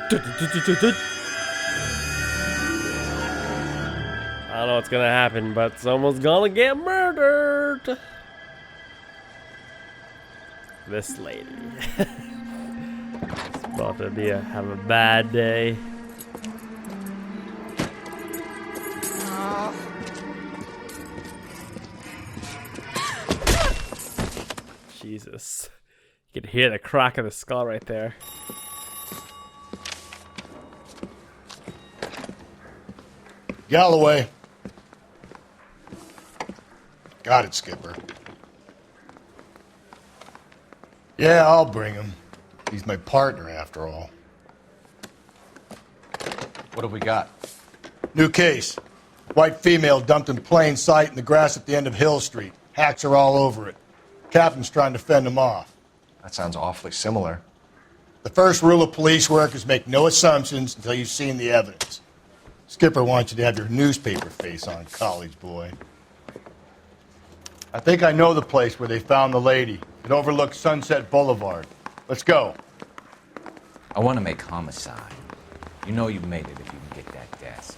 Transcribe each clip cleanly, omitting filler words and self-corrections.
I don't know what's gonna happen, but someone's gonna get murdered. This lady. It's about to have a bad day. Jesus. You can hear the crack of the skull right there. Galloway. Got it, Skipper. Yeah, I'll bring him. He's my partner, after all. What have we got? New case. White female dumped in plain sight in the grass at the end of Hill Street. Hacks are all over it. Captain's trying to fend him off. That sounds awfully similar. The first rule of police work is make no assumptions until you've seen the evidence. Skipper wants you to have your newspaper face on, college boy. I think I know the place where they found the lady. It overlooks Sunset Boulevard. Let's go. I want to make Homicide. You know you've made it if you can get that desk.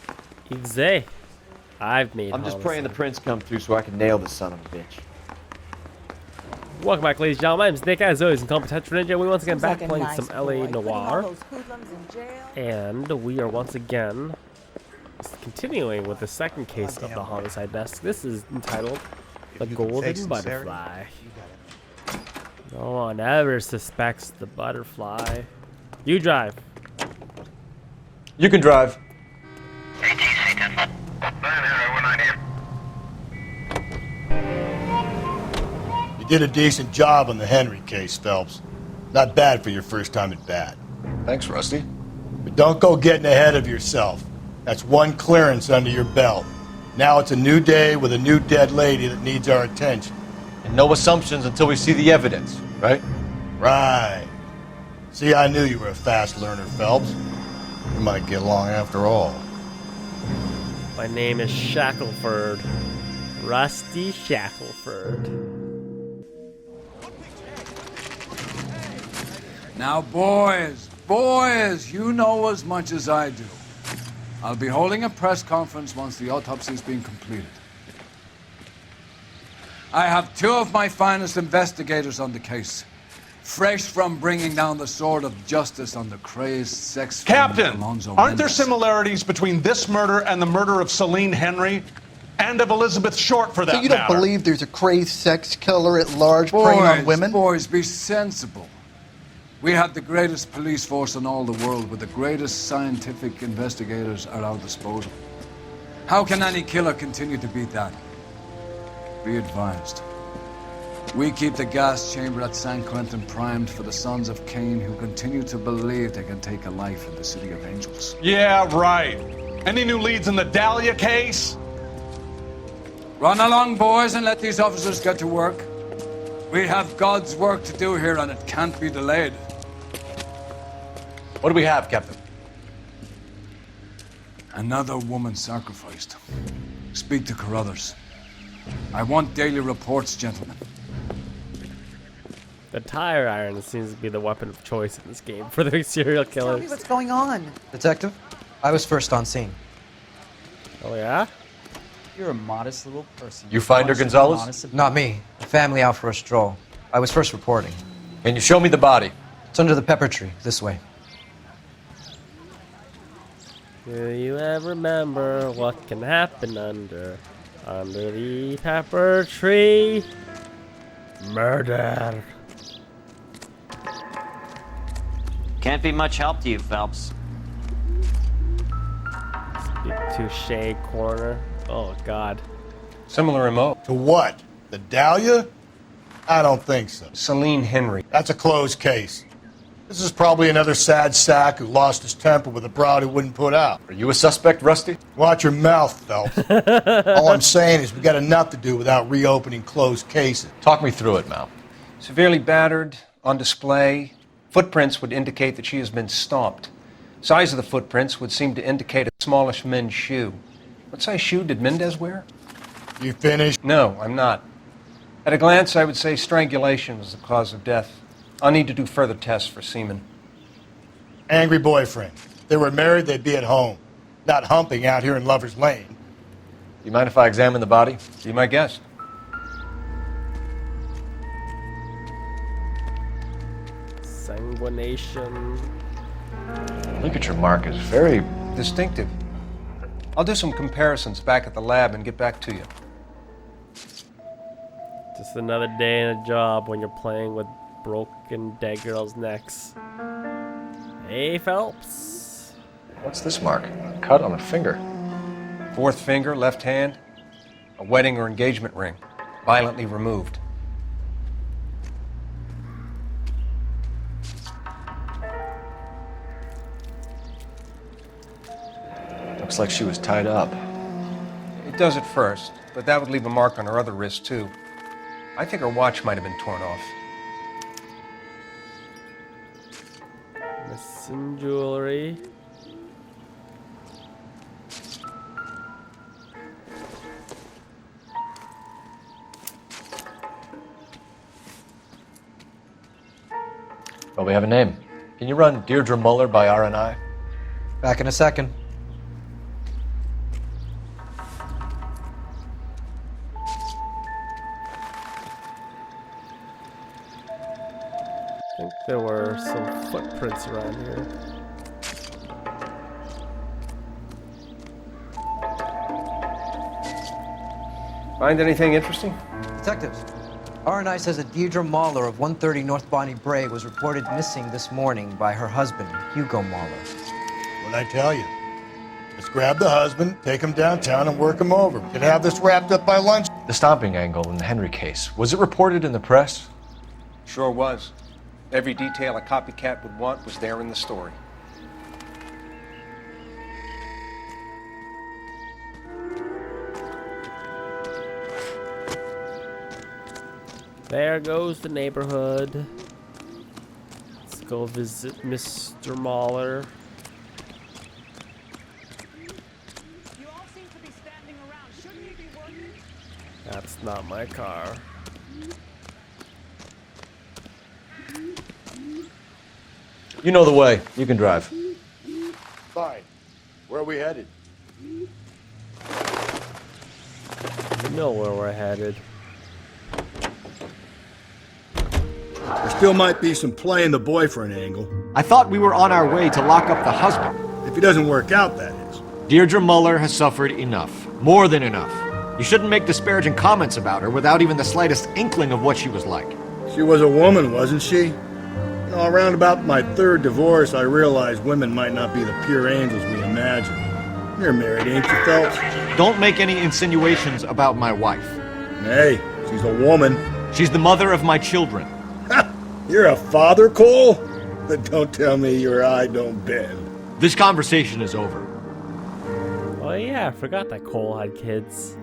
Easy. I've made I'm just Homicide. praying the prince come through so I can nail this son of a bitch. Welcome back, ladies and gentlemen. My name's Nick, as always, in Competential Ninja. We once again back playing some LA Noire. And we are once again continuing with the second case of the Homicide desk. This is entitled The Golden Butterfly. No one ever suspects the butterfly. You drive. You can drive. You did a decent job on the Henry case, Phelps. Not bad for your first time at bat. Thanks, Rusty. But don't go getting ahead of yourself. That's one clearance under your belt. Now it's a new day with a new dead lady that needs our attention. And no assumptions until we see the evidence, right? Right. See, I knew you were a fast learner, Phelps. We might get along after all. My name is Shackleford. Rusty Shackleford. Now, boys, you know as much as I do. I'll be holding a press conference once the autopsy has been completed. I have two of my finest investigators on the case, fresh from bringing down the sword of justice on the crazed sex Captain, Alonzo aren't there Mendes. similarities between this murder and the murder of Celine Henry? And of Elizabeth Short, for that So you don't matter? believe there's a crazed sex killer at large preying on women? Boys, be sensible. We have the greatest police force in all the world, with the greatest scientific investigators at our disposal. How can any killer continue to beat that? Be advised. We keep the gas chamber at San Quentin primed for the sons of Cain who continue to believe they can take a life in the City of Angels. Yeah, right. Any new leads in the Dahlia case? Run along, boys, and let these officers get to work. We have God's work to do here, and it can't be delayed. What do we have, Captain? Another woman sacrificed. Speak to Carruthers. I want daily reports, gentlemen. The tire iron seems to be the weapon of choice in this game for the serial Tell me killers. what's going on. Detective, I was first on scene. Oh yeah? You're a modest little person. You find her, Gonzalez? Not me. The family out for a stroll. I was first reporting. Can you show me the body? It's under the pepper tree, this way. Do you ever remember what can happen under the pepper tree? Murder. Can't be much help to you, Phelps. Big touche corner. Oh God. Similar remote. To what? The Dahlia? I don't think so. Celine Henry. That's a closed case. This is probably another sad sack who lost his temper with a broad who wouldn't put out. Are you a suspect, Rusty? Watch your mouth, Phelps. All I'm saying is we got enough to do without reopening closed cases. Talk me through it, Mal. Severely battered, on display. Footprints would indicate that she has been stomped. Size of the footprints would seem to indicate a smallish men's shoe. What size shoe did Mendez wear? You finished? No, I'm not. At a glance, I would say strangulation was the cause of death. I'll need to do further tests for semen. Angry boyfriend. If they were married, they'd be at home. Not humping out here in Lover's Lane. Do you mind if I examine the body? Be my guest. Sanguination. Ligature mark is very Distinctive. I'll do some comparisons back at the lab and get back to you. Just another day in a job when you're playing with broken dead girls' necks. Hey, Phelps. What's this mark? A cut on a finger. Fourth finger, left hand. A wedding or engagement ring. Violently removed. Looks like she was tied up. It does at first, but that would leave a mark on her other wrist, too. I think her watch might have been torn off. Missing jewelry. Well, we have a name. Can you run Deirdre Moller by RNI? Back in a second. I think there were some footprints around here. Find anything interesting? Detectives, RNI says that Deirdre Moller of 130 North Bonnie Bray was reported missing this morning by her husband, Hugo Moller. What'd I tell you? Let's grab the husband, take him downtown, and work him over. We could have this wrapped up by lunch. The stomping angle in the Henry case. Was it reported in the press? Sure was. Every detail a copycat would want was there in the story. There goes the neighborhood. Let's go visit Mr. Moller. You all seem to be standing around. Shouldn't you be working? That's not my car. You know the way. You can drive. Fine. Where are we headed? You know where we're headed. There still might be some playing the boyfriend angle. I thought we were on our way to lock up the husband. If he doesn't work out, that is. Deirdre Moller has suffered enough. More than enough. You shouldn't make disparaging comments about her without even the slightest inkling of what she was like. She was a woman, wasn't she? You know, around about my third divorce, I realized women might not be the pure angels we imagine. You're married, ain't you, Phelps? Don't make any insinuations about my wife. Hey, she's a woman. She's the mother of my children. You're a father, Cole? But don't tell me your eye don't bend. This conversation is over. Oh yeah, I forgot that Cole had kids.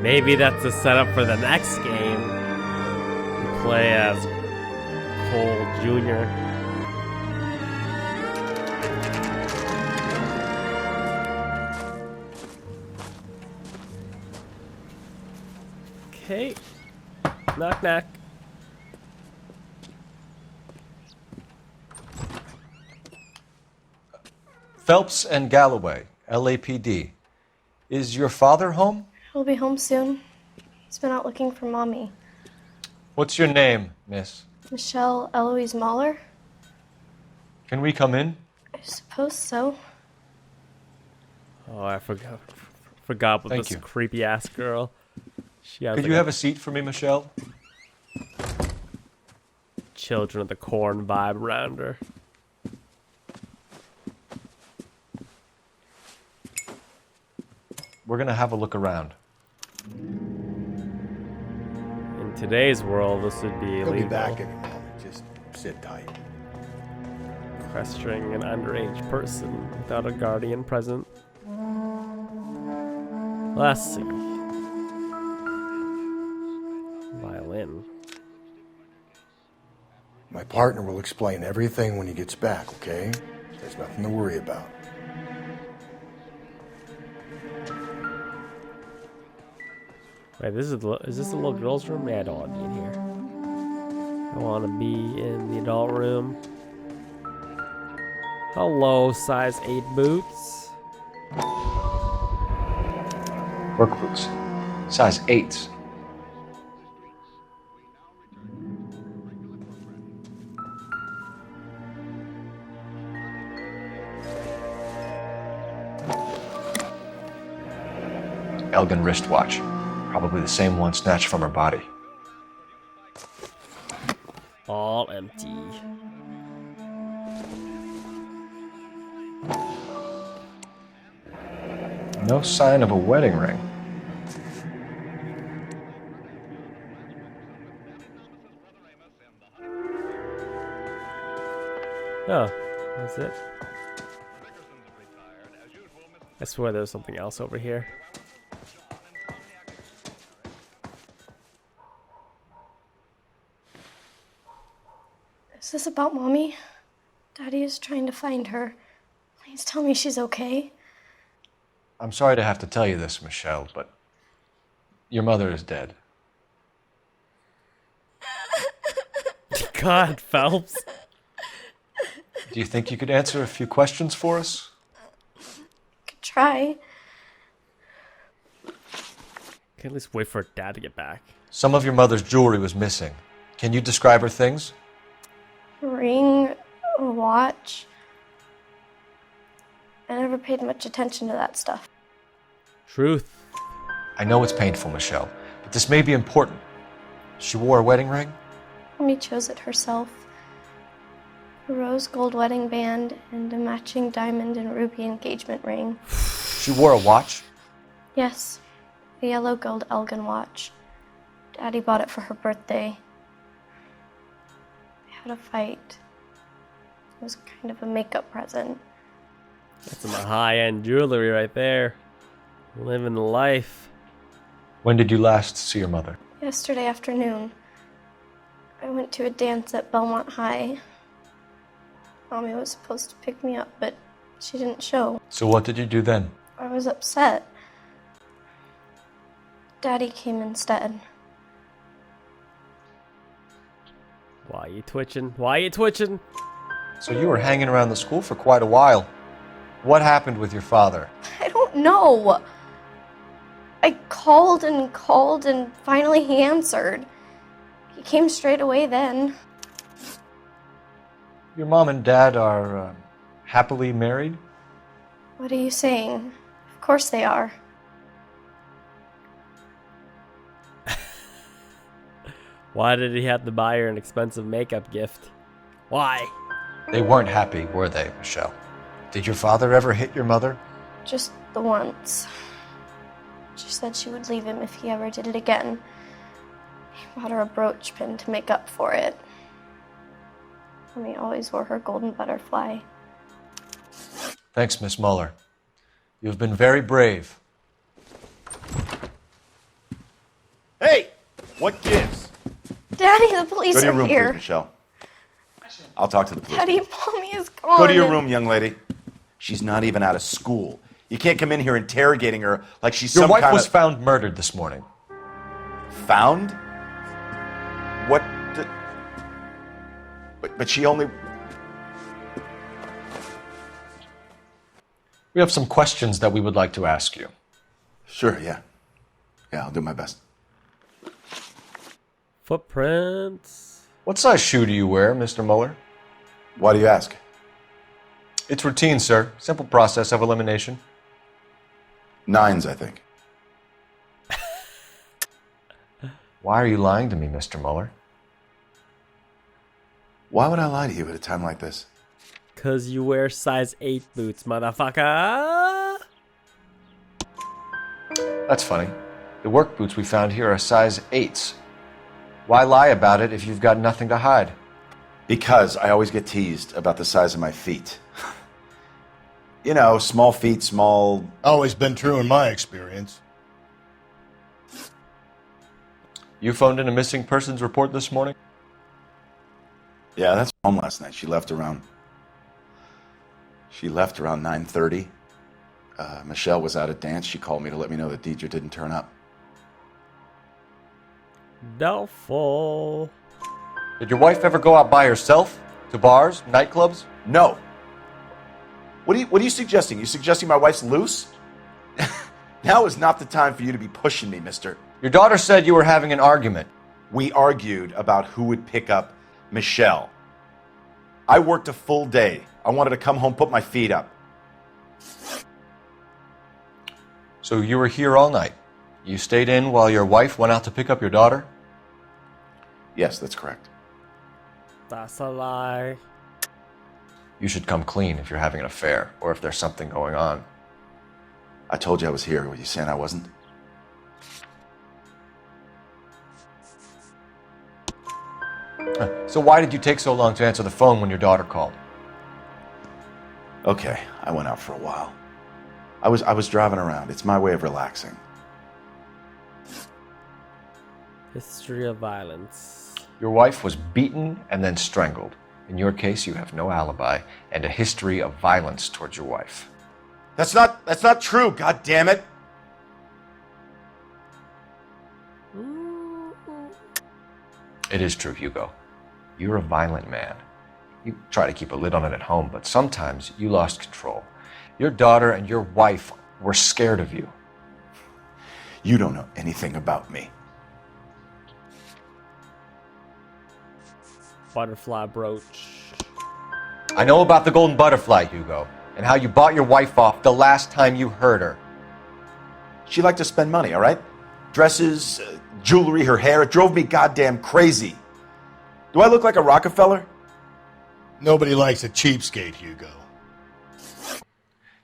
Maybe that's a setup for the next game. You play as Cole Jr. Okay. Knock knock. Phelps and Galloway, LAPD. Is your father home? He'll be home soon. He's been out looking for Mommy. What's your name, miss? Michelle Eloise Moller? Can we come in? I suppose so. Oh, I forgot about Thank this you. creepy ass girl. She has Could you have a seat for me, Michelle? Children of the Corn vibe around her. We're gonna have a look around. In today's world, this would be illegal. He'll be back any moment. Just sit tight. Sequestering an underage person without a guardian present. Let's see. Violin. My partner will explain everything when he gets back, okay? There's nothing to worry about. Wait, is this the little girl's room? Yeah, I don't want to be in here. I want to be in the adult room. Hello, size 8 boots. Work boots. Size 8s. Elgin wristwatch. Probably the same one snatched from her body. All empty. No sign of a wedding ring. Oh, that's it. I swear there's something else over here. Is this about Mommy? Daddy is trying to find her. Please tell me she's okay. I'm sorry to have to tell you this, Michelle, but your mother is dead. God, Phelps. Do you think you could answer a few questions for us? Could try. Can at least wait for Dad to get back. Some of your mother's jewelry was missing. Can you describe her things? A ring, a watch. I never paid much attention to that stuff. Truth. I know it's painful, Michelle, but this may be important. She wore a wedding ring? Mommy chose it herself. A rose gold wedding band and a matching diamond and ruby engagement ring. She wore a watch? Yes, a yellow gold Elgin watch. Daddy bought it for her birthday. We had a fight. It was kind of a makeup present. That's some high-end jewelry right there. Living the life. When did you last see your mother? Yesterday afternoon, I went to a dance at Belmont High. Mommy was supposed to pick me up, but she didn't show. So what did you do then? I was upset. Daddy came instead. Why are you twitching? Why are you twitching? So you were hanging around the school for quite a while. What happened with your father? I don't know. I called and finally he answered. He came straight away then. Your mom and dad are happily married? What are you saying? Of course they are. Why did he have to buy her an expensive makeup gift? Why? They weren't happy, were they, Michelle? Did your father ever hit your mother? Just the once. She said she would leave him if he ever did it again. He bought her a brooch pin to make up for it. Mommy always wore her golden butterfly. Thanks, Miss Moller. You've been very brave. Hey! What gives? Daddy, the police Go to your are room, here. please, Michelle. I'll talk to the police. Daddy, Mommy is gone. Go to your room, young lady. She's not even out of school. You can't come in here interrogating her like she's Your some wife kind was of... found murdered this morning. Found? What the... But she only... We have some questions that we would like to ask you. Sure, yeah. Yeah, I'll do my best. Footprints. What size shoe do you wear, Mr. Moller? Why do you ask? It's routine, sir. Simple process of elimination. 9s, I think. Why are you lying to me, Mr. Moller? Why would I lie to you at a time like this? 'Cause you wear size 8 boots, motherfucker. That's funny. The work boots we found here are size 8s. Why lie about it if you've got nothing to hide? Because I always get teased about the size of my feet. You know, small feet, small... Always been true in my experience. You phoned in a missing persons report this morning? Yeah, that's home last night. She left around 9:30. Michelle was out at dance. She called me to let me know that Deidre didn't turn up. Doubtful. Did your wife ever go out by herself? To bars, nightclubs? No. What are you suggesting? You suggesting my wife's loose? Now is not the time for you to be pushing me, mister. Your daughter said you were having an argument. We argued about who would pick up Michelle. I worked a full day. I wanted to come home, put my feet up. So you were here all night? You stayed in while your wife went out to pick up your daughter? Yes, that's correct. That's a lie. You should come clean if you're having an affair, or if there's something going on. I told you I was here. Were you saying I wasn't? So why did you take so long to answer the phone when your daughter called? Okay, I went out for a while. I was driving around. It's my way of relaxing. History of violence. Your wife was beaten and then strangled. In your case, you have no alibi and a history of violence towards your wife. That's not true, god damn it. It is true, Hugo. You're a violent man. You try to keep a lid on it at home, but sometimes you lost control. Your daughter and your wife were scared of you. You don't know anything about me. Butterfly brooch. I know about the golden butterfly, Hugo, and how you bought your wife off the last time you heard her. She liked to spend money, all right? Dresses, jewelry, her hair. It drove me goddamn crazy. Do I look like a Rockefeller? Nobody likes a cheapskate, Hugo.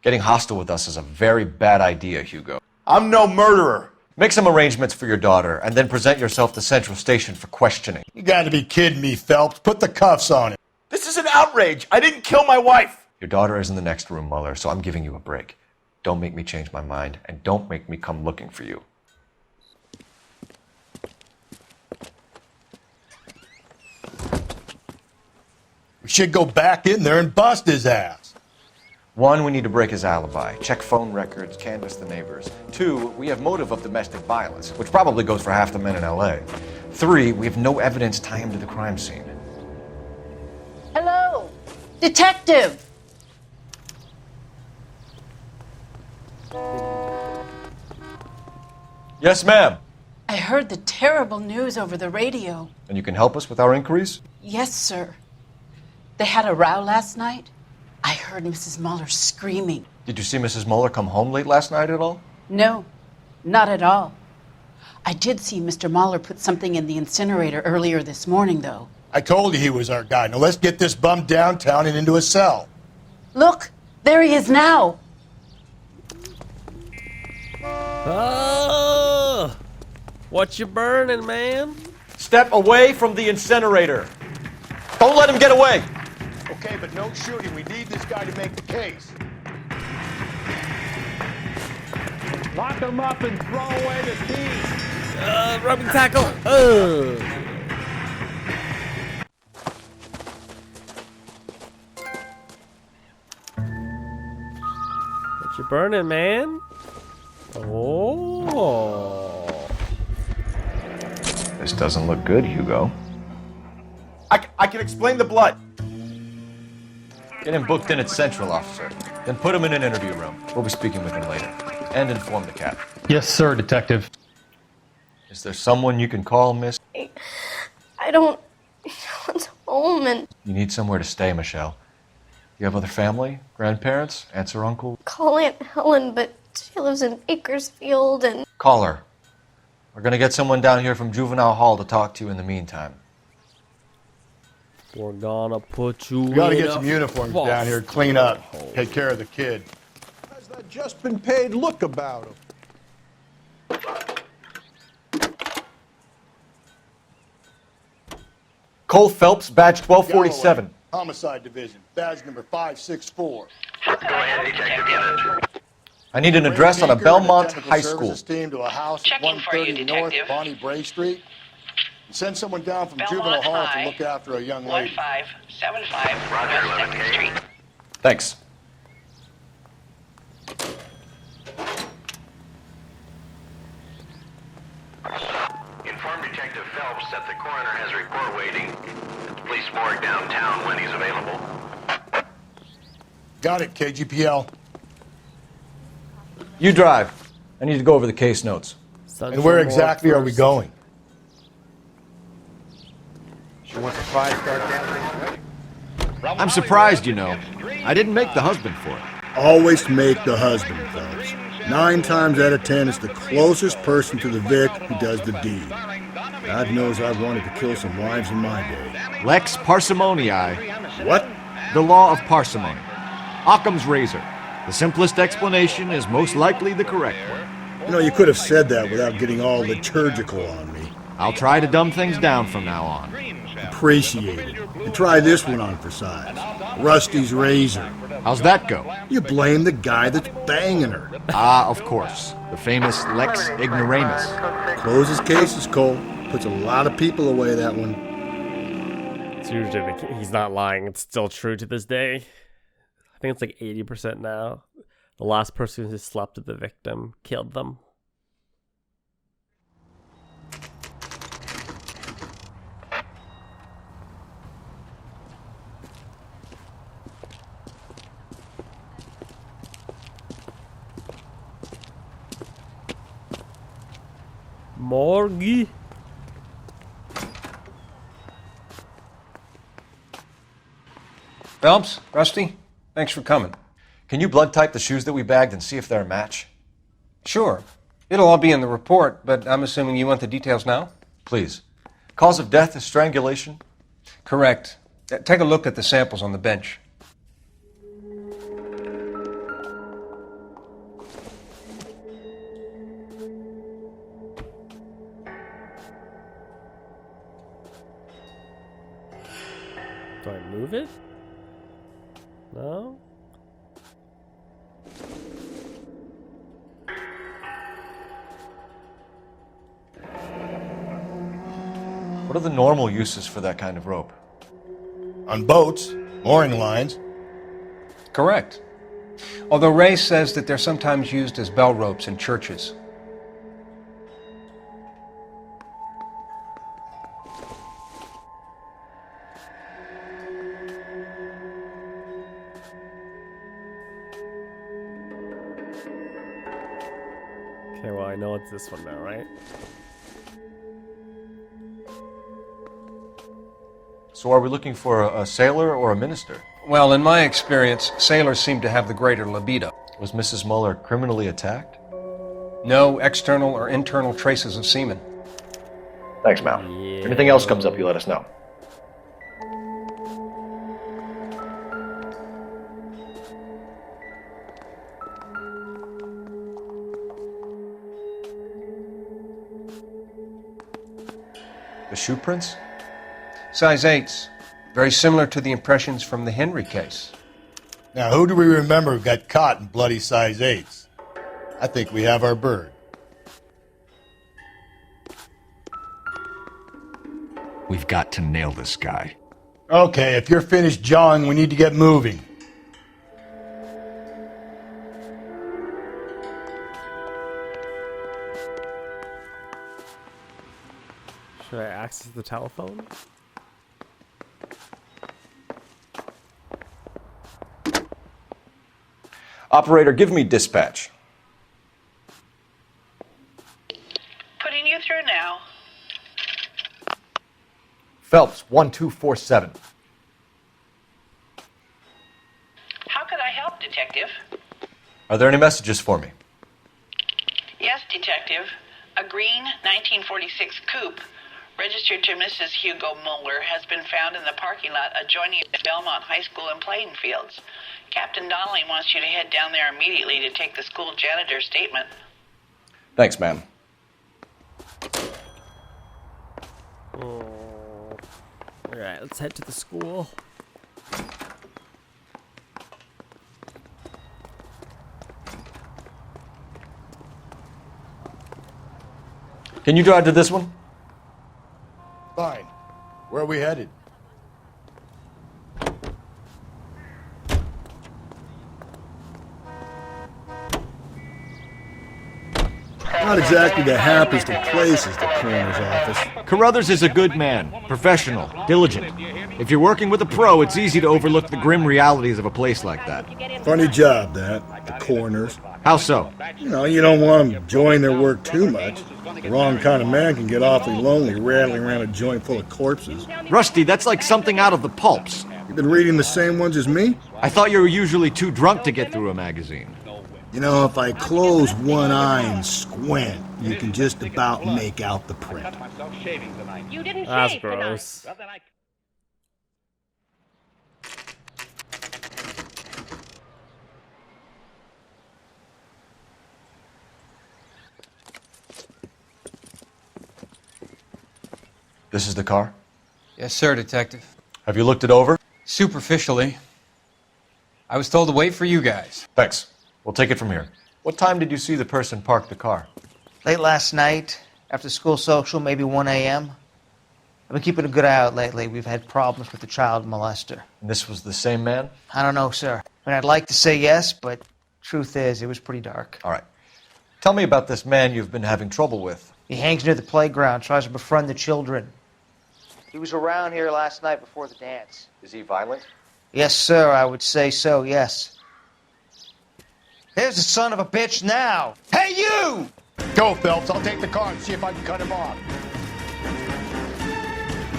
Getting hostile with us is a very bad idea, Hugo. I'm no murderer. Make some arrangements for your daughter, and then present yourself to Central Station for questioning. You gotta be kidding me, Phelps. Put the cuffs on him. This is an outrage. I didn't kill my wife. Your daughter is in the next room, Moller, so I'm giving you a break. Don't make me change my mind, and don't make me come looking for you. We should go back in there and bust his ass. 1, we need to break his alibi. Check phone records, canvass the neighbors. 2, we have motive of domestic violence, which probably goes for half the men in LA. 3, we have no evidence tying him to the crime scene. Hello, detective. Yes, ma'am. I heard the terrible news over the radio. And you can help us with our inquiries? Yes, sir. They had a row last night. I heard Mrs. Moller screaming. Did you see Mrs. Moller come home late last night at all? No, not at all. I did see Mr. Moller put something in the incinerator earlier this morning, though. I told you he was our guy. Now let's get this bum downtown and into a cell. Look, there he is now. Oh! What you burning, man? Step away from the incinerator. Don't let him get away. Okay, but no shooting. We need this guy to make the case. Lock him up and throw away the key. Rubbing tackle. What you burning, man? Oh. This doesn't look good, Hugo. I can explain the blood. Get him booked in at Central, officer. Then put him in an interview room. We'll be speaking with him later. And inform the cap. Yes, sir, detective. Is there someone you can call, miss? I don't want home and You need somewhere to stay, Michelle. You have other family? Grandparents? Aunts or uncle? call Aunt Helen, but she lives in Bakersfield and Call her. We're gonna get someone down here from Juvenile Hall to talk to you in the meantime. We're gonna put you We gotta in get a some uniforms false down here, clean up, hole. take care of the kid. How's that just been paid look about him? Cole Phelps, badge 1247. Galloway, Homicide Division, badge number 564. Go ahead, Detective Unit. I need an address on a Belmont High School. Services team to a house at Checking for you, 130 North Detective. Bonnie Bray Street. Send someone down from Belmont Juvenile Hall High, to look after a young lady. 1575 Roger, West 2nd Street. Thanks. Inform Detective Phelps that the coroner has a report waiting at the police morgue downtown when he's available. Got it, KGPL. You drive. I need to go over the case notes. And where exactly are we going? She wants a 5-star candidate. I'm surprised, you know. I didn't make the husband for it. Always make the husband, Phelps. 9 times out of 10, it's the closest person to the Vic who does the deed. God knows I've wanted to kill some wives in my day. Lex parsimoniae. What? The law of parsimony. Occam's razor. The simplest explanation is most likely the correct one. You know, you could have said that without getting all liturgical on me. I'll try to dumb things down from now on. Appreciate it. And try this one on for size. Rusty's razor. How's that go? You blame the guy that's banging her. Ah, of course. The famous Lex ignoramus. Closes cases, Cole. Puts a lot of people away, that one. It's usually he's not lying. It's still true to this day. I think it's like 80% now. The last person who slept with the victim killed them. Morgue. Phelps, Rusty, thanks for coming. Can you blood type the shoes that we bagged and see if they're a match? Sure. It'll all be in the report, but I'm assuming you want the details now? Please. Cause of death is strangulation? Correct. Take a look at the samples on the bench. Do I move it? No? What are the normal uses for that kind of rope? On boats, mooring lines. Correct. Although Ray says that they're sometimes used as bell ropes in churches. Okay, well, I know it's this one now, right? So are we looking for a sailor or a minister? Well, in my experience, sailors seem to have the greater libido. Was Mrs. Moller criminally attacked? No external or internal traces of semen. Thanks, Mal. If anything else comes up, you let us know. The shoe prints? Size 8s. Very similar to the impressions from the Henry case. Now, who do we remember who got caught in bloody size 8s? I think we have our bird. We've got to nail this guy. Okay, if you're finished jawing, we need to get moving. Should I access the telephone? Operator, give me dispatch. Putting you through now. Phelps, 1247. How could I help, Detective? Are there any messages for me? Yes, Detective. A green 1946 coupe, registered to Mrs. Hugo Moller, has been found in the parking lot adjoining Belmont High School in Plainfields. Captain Donnelly wants you to head down there immediately to take the school janitor's statement. Thanks, ma'am. Alright, let's head to the school. Can you drive to this one? Fine. Where are we headed? Not exactly the happiest of places, the coroner's office. Carruthers is a good man, professional, diligent. If you're working with a pro, it's easy to overlook the grim realities of a place like that. Funny job, that. The coroners. How so? You know, you don't want them enjoying their work too much. The wrong kind of man can get awfully lonely rattling around a joint full of corpses. Rusty, that's like something out of the pulps. You've been reading the same ones as me? I thought you were usually too drunk to get through a magazine. You know, if I close one eye and squint, you can just about make out the print. That's gross. This is the car? Yes, sir, Detective. Have you looked it over? Superficially. I was told to wait for you guys. Thanks. We'll take it from here. What time did you see the person park the car? Late last night, after school social, maybe 1 a.m. I've been keeping a good eye out lately. We've had problems with the child molester. And this was the same man? I don't know, sir. I mean, I'd like to say yes, but truth is, it was pretty dark. All right. Tell me about this man you've been having trouble with. He hangs near the playground, tries to befriend the children. He was around here last night before the dance. Is he violent? Yes, sir, I would say so, yes. There's the son of a bitch now! Hey, you! Go, Phelps. I'll take the car and see if I can cut him off.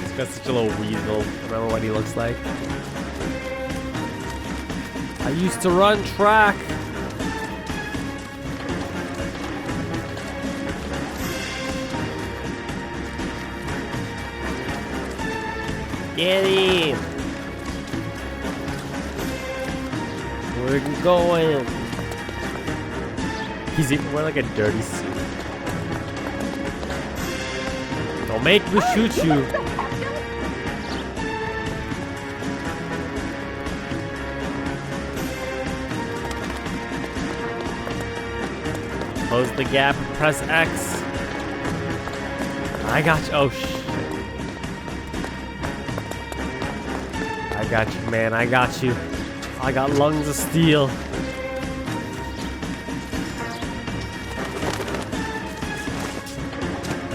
He's got such a little weasel. Remember what he looks like? I used to run track. Get him! Where are you going? He's even wearing like a dirty suit. Don't make me shoot you. Close the gap and press X. I got you. Oh, shit. I got you, man. I got you. I got lungs of steel.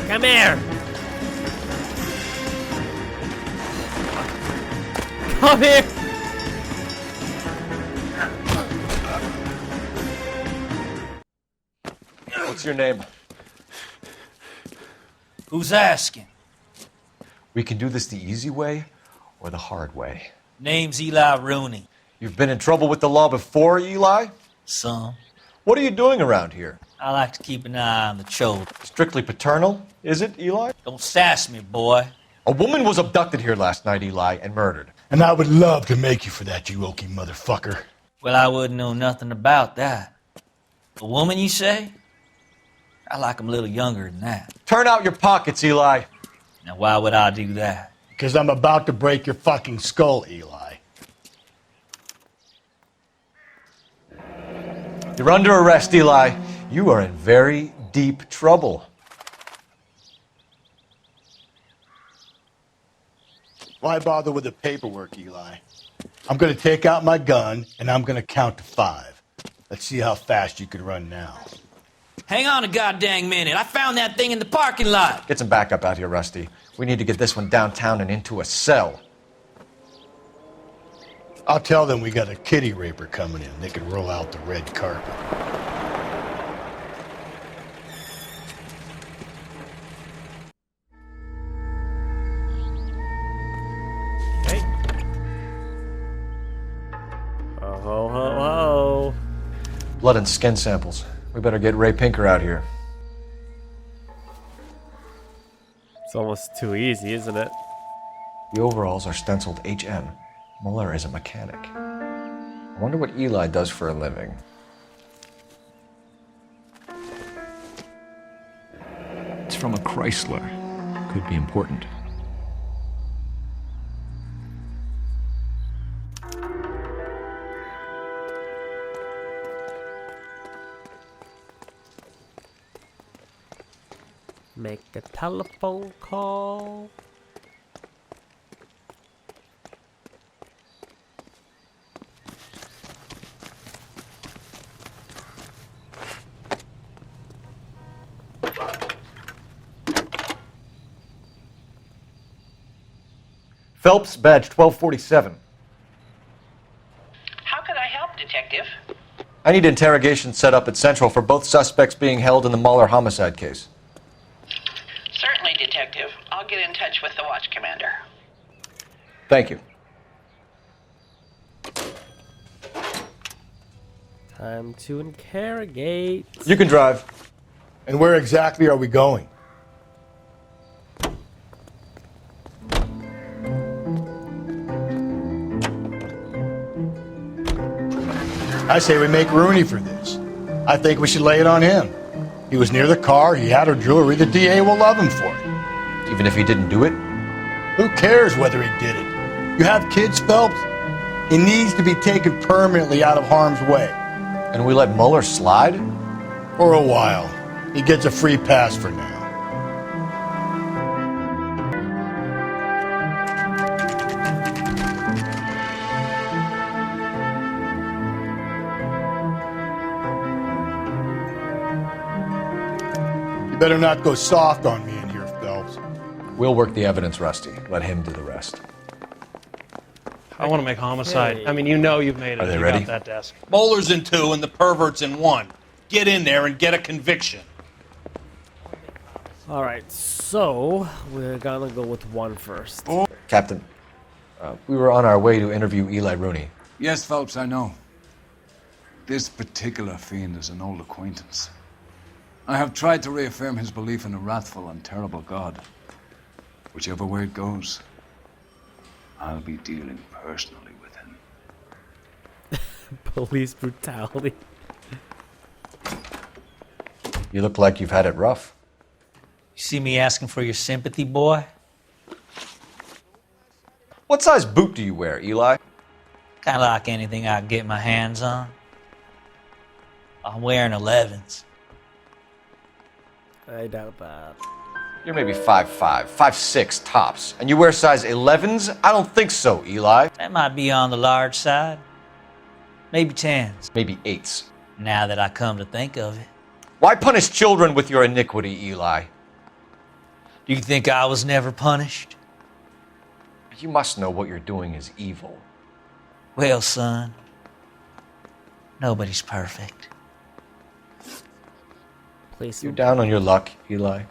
Come here! Come here! What's your name? Who's asking? We can do this the easy way or the hard way. Name's Eli Rooney. You've been in trouble with the law before, Eli? Some. What are you doing around here? I like to keep an eye on the children. Strictly paternal, is it, Eli? Don't sass me, boy. A woman was abducted here last night, Eli, and murdered. And I would love to make you for that, you oaky motherfucker. Well, I wouldn't know nothing about that. A woman, you say? I like 'em a little younger than that. Turn out your pockets, Eli. Now, why would I do that? Because I'm about to break your fucking skull, Eli. You're under arrest, Eli. You are in very deep trouble. Why bother with the paperwork, Eli? I'm going to take out my gun, and I'm going to count to 5. Let's see how fast you can run now. Hang on a goddamn minute. I found that thing in the parking lot. Get some backup out here, Rusty. We need to get this one downtown and into a cell. I'll tell them we got a kitty raper coming in. They can roll out the red carpet. Okay. Oh, ho, ho, ho. Blood and skin samples. We better get Ray Pinker out here. It's almost too easy, isn't it? The overalls are stenciled HM. Moller is a mechanic. I wonder what Eli does for a living. It's from a Chrysler. Could be important. Make a telephone call. Phelps, badge 1247. How could I help, Detective? I need interrogation set up at Central for both suspects being held in the Moller homicide case. Certainly, Detective. I'll get in touch with the watch commander. Thank you. Time to interrogate. You can drive. And where exactly are we going? I say we make Rooney for this. I think we should lay it on him. He was near the car, he had her jewelry, the DA will love him for it. Even if he didn't do it? Who cares whether he did it? You have kids, Phelps? He needs to be taken permanently out of harm's way. And we let Moller slide? For a while. He gets a free pass for now. You better not go soft on me in here, Phelps. We'll work the evidence, Rusty. Let him do the rest. I want to make Homicide. I mean, you know you've made it. Are they You ready? got that desk. Moller's in 2 and the pervert's in 1. Get in there and get a conviction. Alright, so we're gonna go with 1 first. Captain, we were on our way to interview Eli Rooney. Yes, Phelps, I know. This particular fiend is an old acquaintance. I have tried to reaffirm his belief in a wrathful and terrible God. Whichever way it goes, I'll be dealing personally with him. Police brutality. You look like you've had it rough. You see me asking for your sympathy, boy? What size boot do you wear, Eli? Kind of like anything I can get my hands on. I'm wearing 11s. I doubt that. You're maybe 5'5", 5'6", tops. And you wear size 11s? I don't think so, Eli. That might be on the large side. Maybe 10s. Maybe 8s. Now that I come to think of it. Why punish children with your iniquity, Eli? Do you think I was never punished? You must know what you're doing is evil. Well, son, nobody's perfect. You're down on your luck, Eli.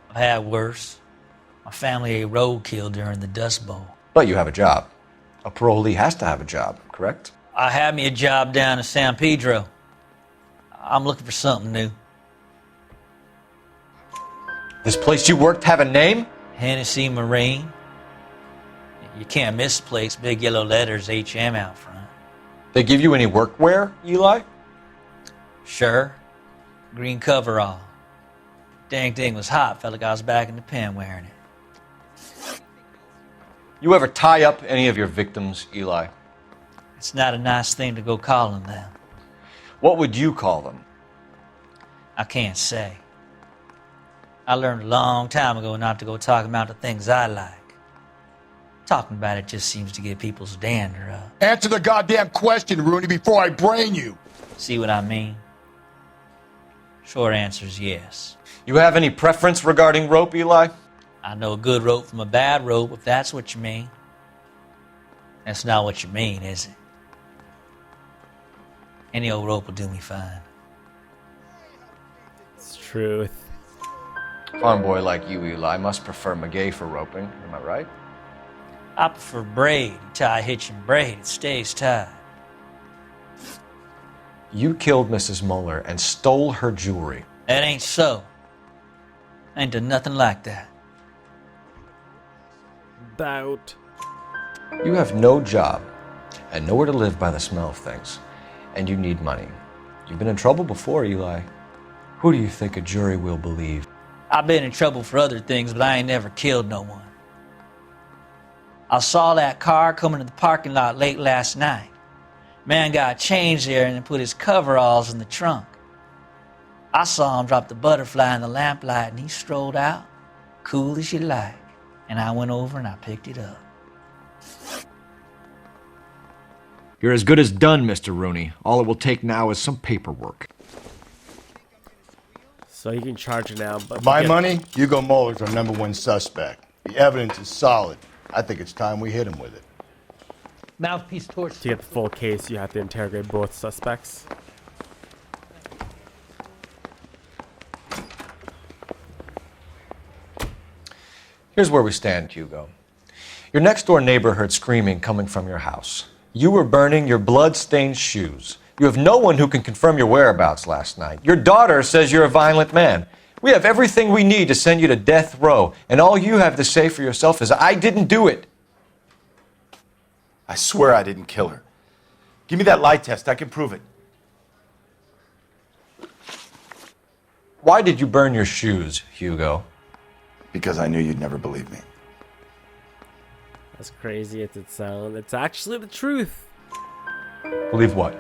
I've had worse. My family ate roadkill during the Dust Bowl. But you have a job. A parolee has to have a job, correct? I had me a job down in San Pedro. I'm looking for something new. This place you worked have a name? Hennessy Marine. You can't miss the place. Big yellow letters, HM out front. They give you any workwear, Eli? Sure. Green coverall. Dang thing was hot. Felt like I was back in the pen wearing it. You ever tie up any of your victims, Eli? It's not a nice thing to go calling them. What would you call them? I can't say. I learned a long time ago not to go talking about the things I like. Talking about it just seems to get people's dander up. Answer the goddamn question, Rooney, before I brain you. See what I mean? Short answer is yes. You have any preference regarding rope, Eli? I know a good rope from a bad rope, if that's what you mean. That's not what you mean, is it? Any old rope will do me fine. It's truth. Farm boy like you, Eli, must prefer McGay for roping. Am I right? I prefer braid. You tie a hitch and braid, it stays tied. You killed Mrs. Moller and stole her jewelry. That ain't so. I ain't done nothing like that. Doubt. You have no job and nowhere to live by the smell of things. And you need money. You've been in trouble before, Eli. Who do you think a jury will believe? I've been in trouble for other things, but I ain't never killed no one. I saw that car coming to the parking lot late last night. Man got changed there and then put his coveralls in the trunk. I saw him drop the butterfly in the lamplight and he strolled out, cool as you like. And I went over and I picked it up. You're as good as done, Mr. Rooney. All it will take now is some paperwork. So you can charge it now, but... My money, Hugo Moller's our #1 suspect. The evidence is solid. I think it's time we hit him with it. Mouthpiece torch. To get the full case, you have to interrogate both suspects. Here's where we stand, Hugo. Your next door neighbor heard screaming coming from your house. You were burning your blood-stained shoes. You have no one who can confirm your whereabouts last night. Your daughter says you're a violent man. We have everything we need to send you to death row, and all you have to say for yourself is, I didn't do it. I swear I didn't kill her. Give me that lie test. I can prove it. Why did you burn your shoes, Hugo? Because I knew you'd never believe me. As crazy as it sounds, it's actually the truth. Believe what?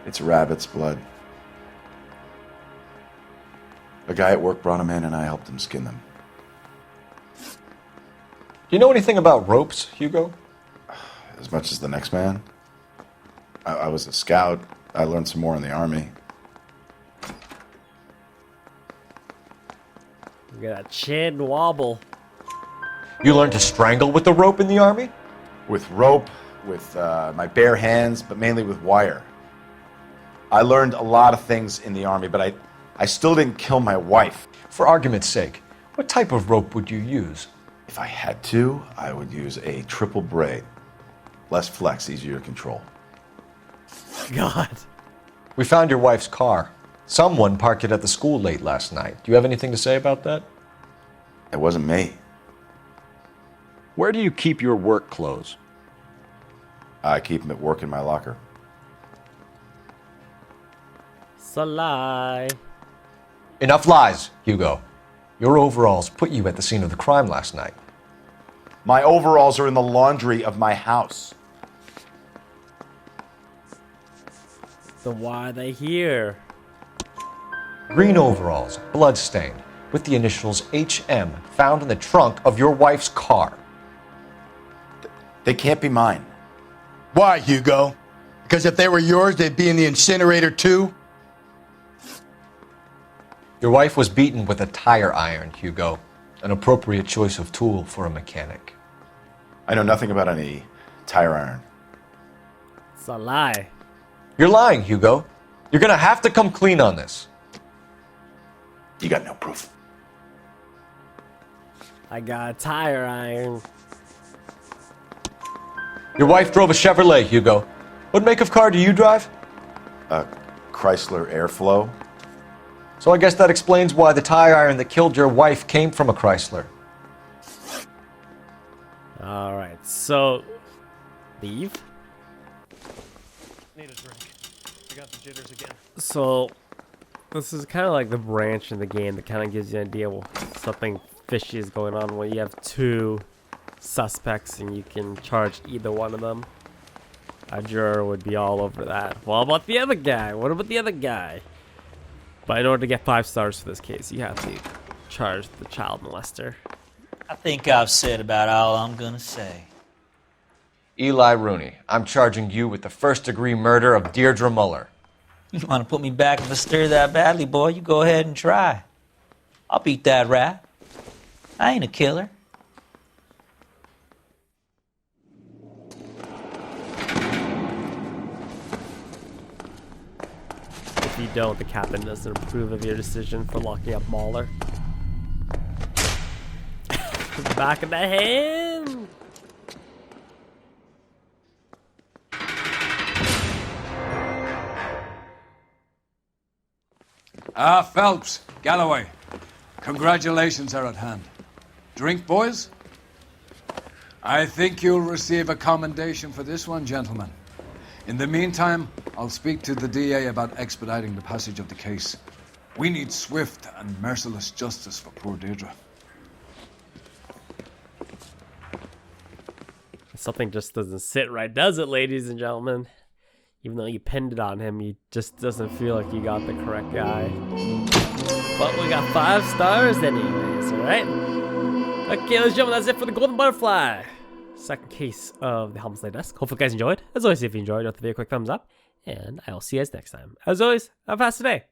It's rabbit's blood. A guy at work brought them in and I helped him skin them. Do you know anything about ropes, Hugo? As much as the next man. I was a scout. I learned some more in the army. You got a chin wobble. You learned to strangle with the rope in the army? With rope, with my bare hands, but mainly with wire. I learned a lot of things in the army, but I still didn't kill my wife. For argument's sake, what type of rope would you use? If I had to, I would use a triple braid. Less flex, easier to control. God. We found your wife's car. Someone parked it at the school late last night. Do you have anything to say about that? It wasn't me. Where do you keep your work clothes? I keep them at work in my locker. It's a lie. Enough lies, Hugo. Your overalls put you at the scene of the crime last night. My overalls are in the laundry of my house. So why are they here? Green overalls, blood-stained, with the initials HM found in the trunk of your wife's car. They can't be mine. Why, Hugo? Because if they were yours, they'd be in the incinerator too? Your wife was beaten with a tire iron, Hugo. An appropriate choice of tool for a mechanic. I know nothing about any tire iron. It's a lie. You're lying, Hugo. You're gonna have to come clean on this. You got no proof. I got a tire iron. Your wife drove a Chevrolet, Hugo. What make of car do you drive? A Chrysler Airflow. So I guess that explains why the tire iron that killed your wife came from a Chrysler. Alright, so... leave? Need a drink. I got the jitters again. So... this is kind of like the branch in the game that kind of gives you an idea of something fishy is going on when you have two suspects and you can charge either one of them. A juror would be all over that. What about the other guy? What about the other guy? But in order to get 5 stars for this case, you have to charge the child molester. I think I've said about all I'm gonna say. Eli Rooney, I'm charging you with the first-degree murder of Deirdre Moller. You want to put me back in the stir that badly, boy? You go ahead and try. I'll beat that rap. I ain't a killer. If you don't, the captain doesn't approve of your decision for locking up Moller. Back of the hand! Phelps, Galloway. Congratulations are at hand. Drink, boys? I think you'll receive a commendation for this one, gentlemen. In the meantime, I'll speak to the DA about expediting the passage of the case. We need swift and merciless justice for poor Deirdre. Something just doesn't sit right, does it, ladies and gentlemen? Even though you pinned it on him, he just doesn't feel like you got the correct guy. But we got 5 stars anyways, alright? Okay, ladies and gentlemen, that's it for the Golden Butterfly. Second case of the Homicide Desk. Hopefully you guys enjoyed. As always, if you enjoyed, don't forget to give a quick thumbs up. And I will see you guys next time. As always, have a fast day.